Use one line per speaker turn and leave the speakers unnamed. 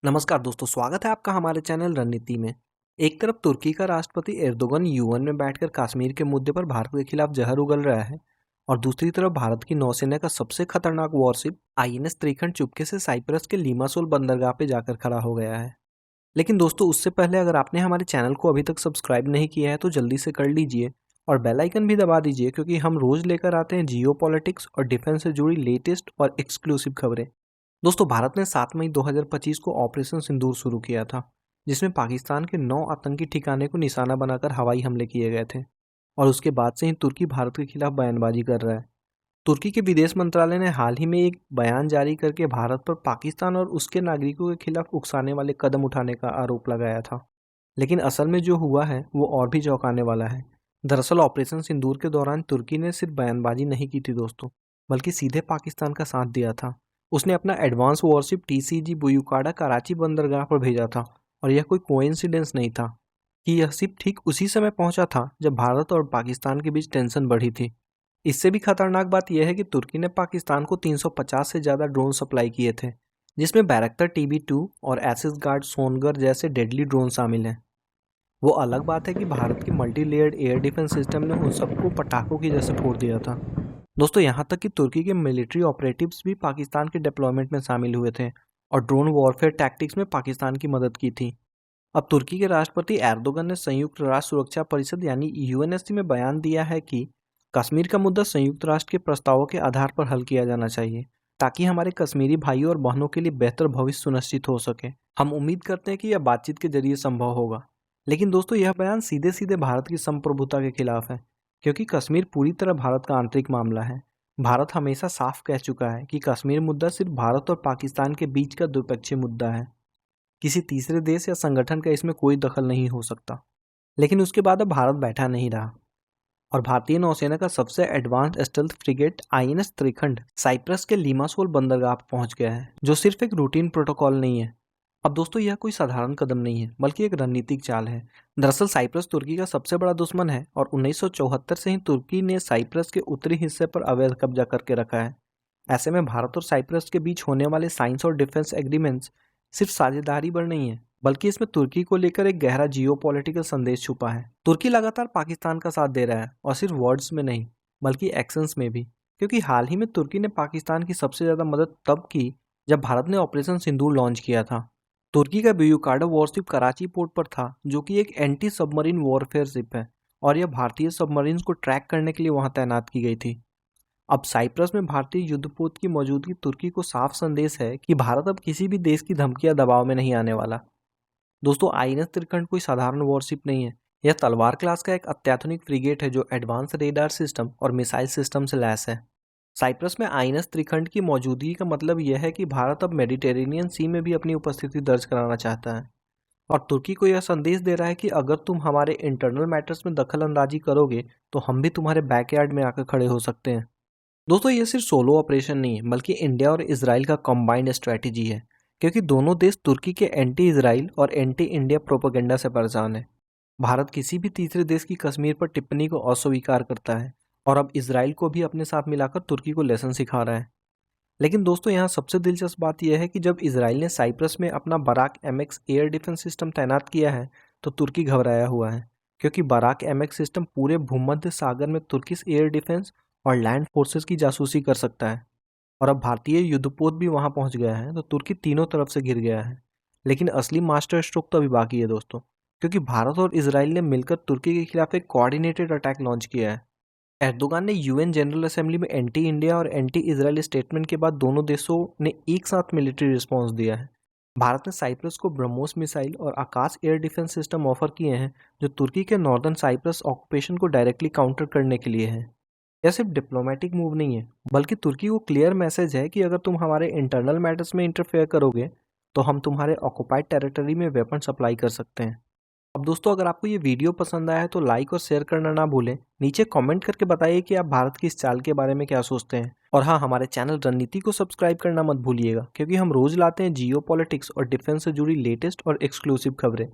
नमस्कार दोस्तों, स्वागत है आपका हमारे चैनल रणनीति में। एक तरफ तुर्की का राष्ट्रपति एर्दोगन यूएन में बैठकर कश्मीर के मुद्दे पर भारत के खिलाफ जहर उगल रहा है और दूसरी तरफ भारत की नौसेना का सबसे खतरनाक वॉरशिप आईएनएस त्रिखंड चुपके से साइप्रस के लिमासोल बंदरगाह पे जाकर खड़ा हो गया है। लेकिन दोस्तों, उससे पहले अगर आपने हमारे चैनल को अभी तक सब्सक्राइब नहीं किया है तो जल्दी से कर लीजिए और बेल आइकन भी दबा दीजिए, क्योंकि हम रोज लेकर आते हैं जियो पॉलिटिक्स और डिफेंस से जुड़ी लेटेस्ट और एक्सक्लूसिव खबरें। दोस्तों, भारत ने 7 मई 2025 को ऑपरेशन सिंदूर शुरू किया था, जिसमें पाकिस्तान के 9 आतंकी ठिकाने को निशाना बनाकर हवाई हमले किए गए थे और उसके बाद से ही तुर्की भारत के खिलाफ बयानबाजी कर रहा है। तुर्की के विदेश मंत्रालय ने हाल ही में एक बयान जारी करके भारत पर पाकिस्तान और उसके नागरिकों के खिलाफ उकसाने वाले कदम उठाने का आरोप लगाया था। लेकिन असल में जो हुआ है वो और भी चौंकाने वाला है। दरअसल ऑपरेशन सिंदूर के दौरान तुर्की ने सिर्फ बयानबाजी नहीं की थी दोस्तों, बल्कि सीधे पाकिस्तान का साथ दिया था। उसने अपना एडवांस वॉरशिप टीसीजी बुयुकाडा कराची बंदरगाह पर भेजा था और यह कोई कोइंसिडेंस नहीं था कि यह शिप ठीक उसी समय पहुंचा था जब भारत और पाकिस्तान के बीच टेंशन बढ़ी थी। इससे भी खतरनाक बात यह है कि तुर्की ने पाकिस्तान को 350 से ज़्यादा ड्रोन सप्लाई किए थे, जिसमें बैरक्टर TB2 और एसिस गार्ड सोनगर जैसे डेडली ड्रोन शामिल हैं। वो अलग बात है कि भारत की multi layered air defence system ने उन सबको पटाखों की जैसे फोड़ दिया था। दोस्तों, यहाँ तक कि तुर्की के मिलिट्री ऑपरेटिव्स भी पाकिस्तान के डिप्लॉयमेंट में शामिल हुए थे और ड्रोन वॉरफेयर टैक्टिक्स में पाकिस्तान की मदद की थी। अब तुर्की के राष्ट्रपति एर्दोगन ने संयुक्त राष्ट्र सुरक्षा परिषद यानी यूएनएससी में बयान दिया है कि कश्मीर का मुद्दा संयुक्त राष्ट्र के प्रस्तावों के आधार पर हल किया जाना चाहिए, ताकि हमारे कश्मीरी भाइयों और बहनों के लिए बेहतर भविष्य सुनिश्चित हो सके। हम उम्मीद करते हैं कि यह बातचीत के जरिए संभव होगा। लेकिन दोस्तों, यह बयान सीधे सीधे भारत की संप्रभुता के खिलाफ है, क्योंकि कश्मीर पूरी तरह भारत का आंतरिक मामला है। भारत हमेशा साफ कह चुका है कि कश्मीर मुद्दा सिर्फ भारत और पाकिस्तान के बीच का द्विपक्षीय मुद्दा है। किसी तीसरे देश या संगठन का इसमें कोई दखल नहीं हो सकता। लेकिन उसके बाद अब भारत बैठा नहीं रहा और भारतीय नौसेना का सबसे advanced stealth frigate INS Trikhand Cyprus के लिमासोल बंदरगाह पहुंच गया है, जो सिर्फ एक रूटीन प्रोटोकॉल नहीं है। अब दोस्तों, यह कोई साधारण कदम नहीं है, बल्कि एक रणनीतिक चाल है। दरअसल साइप्रस तुर्की का सबसे बड़ा दुश्मन है और 1974 से ही तुर्की ने साइप्रस के उत्तरी हिस्से पर अवैध कब्जा करके रखा है। ऐसे में भारत और साइप्रस के बीच होने वाले साइंस और डिफेंस एग्रीमेंट्स सिर्फ साझेदारी पर नहीं है, बल्कि इसमें तुर्की को लेकर एक गहरा जियोपॉलिटिकल संदेश छुपा है। तुर्की लगातार पाकिस्तान का साथ दे रहा है और सिर्फ वर्ड्स में नहीं, बल्कि एक्शंस में भी, क्योंकि हाल ही में तुर्की ने पाकिस्तान की सबसे ज्यादा मदद तब की जब भारत ने ऑपरेशन सिंदूर लॉन्च किया था। तुर्की का बुयुकाडा वॉरशिप कराची पोर्ट पर था, जो कि एक एंटी सबमरीन वॉरफेयर शिप है और यह भारतीय सबमरीन्स को ट्रैक करने के लिए वहां तैनात की गई थी। अब साइप्रस में भारतीय युद्धपोत की मौजूदगी तुर्की को साफ संदेश है कि भारत अब किसी भी देश की धमकी या दबाव में नहीं आने वाला। दोस्तों, आईएनएस त्रिखंड कोई साधारण वॉरशिप नहीं है। यह तलवार क्लास का एक अत्याधुनिक फ्रिगेट है जो एडवांस रेडार सिस्टम और मिसाइल सिस्टम से लैस है। साइप्रस में आईएनएस त्रिखंड की मौजूदगी का मतलब यह है कि भारत अब मेडिटेरेनियन सी में भी अपनी उपस्थिति दर्ज कराना चाहता है और तुर्की को यह संदेश दे रहा है कि अगर तुम हमारे इंटरनल मैटर्स में दखल अंदाजी करोगे तो हम भी तुम्हारे बैकयार्ड में आकर खड़े हो सकते हैं। दोस्तों, ये सिर्फ सोलो ऑपरेशन नहीं है, बल्कि इंडिया और इसराइल का कंबाइंड स्ट्रेटेजी है, क्योंकि दोनों देश तुर्की के एंटी इसराइल और एंटी इंडिया प्रोपेगेंडा से परेशान है। भारत किसी भी तीसरे देश की कश्मीर पर टिप्पणी को अस्वीकार करता है और अब इसराइल को भी अपने साथ मिलाकर तुर्की को लेसन सिखा रहा है। लेकिन दोस्तों, यहाँ सबसे दिलचस्प बात यह है कि जब इसराइल ने साइप्रस में अपना Barak MX air defence system तैनात किया है तो तुर्की घबराया हुआ है, क्योंकि बराक MX सिस्टम पूरे भूमध्य सागर में तुर्किश एयर डिफेंस और लैंड फोर्सेस की जासूसी कर सकता है। और अब भारतीय युद्धपोत भी वहां पहुंच गया है तो तुर्की तीनों तरफ से घिर गया है। लेकिन असली मास्टर स्ट्रोक तो अभी बाकी है दोस्तों, क्योंकि भारत और इसराइल ने मिलकर तुर्की के खिलाफ एक कोऑर्डिनेटेड अटैक लॉन्च किया है। एर्दोगान ने यूएन जनरल असेंबली में एंटी इंडिया और एंटी इजराइल स्टेटमेंट के बाद दोनों देशों ने एक साथ मिलिट्री रिस्पॉन्स दिया है। भारत ने साइप्रस को ब्रह्मोस मिसाइल और आकाश एयर डिफेंस सिस्टम ऑफर किए हैं, जो तुर्की के नॉर्दर्न साइप्रस ऑक्यूपेशन को डायरेक्टली काउंटर करने के लिए है। यह सिर्फ डिप्लोमेटिक मूव नहीं है, बल्कि तुर्की को क्लियर मैसेज है कि अगर तुम हमारे इंटरनल मैटर्स में इंटरफेयर करोगे तो हम तुम्हारे ऑक्युपाइड टेरिटरी में वेपन सप्लाई कर सकते हैं। अब दोस्तों, अगर आपको ये वीडियो पसंद आया है तो लाइक और शेयर करना ना भूलें। नीचे कमेंट करके बताइए कि आप भारत की इस चाल के बारे में क्या सोचते हैं। और हाँ, हमारे चैनल रणनीति को सब्सक्राइब करना मत भूलिएगा, क्योंकि हम रोज लाते हैं जियो पॉलिटिक्स और डिफेंस से जुड़ी लेटेस्ट और एक्सक्लूसिव खबरें।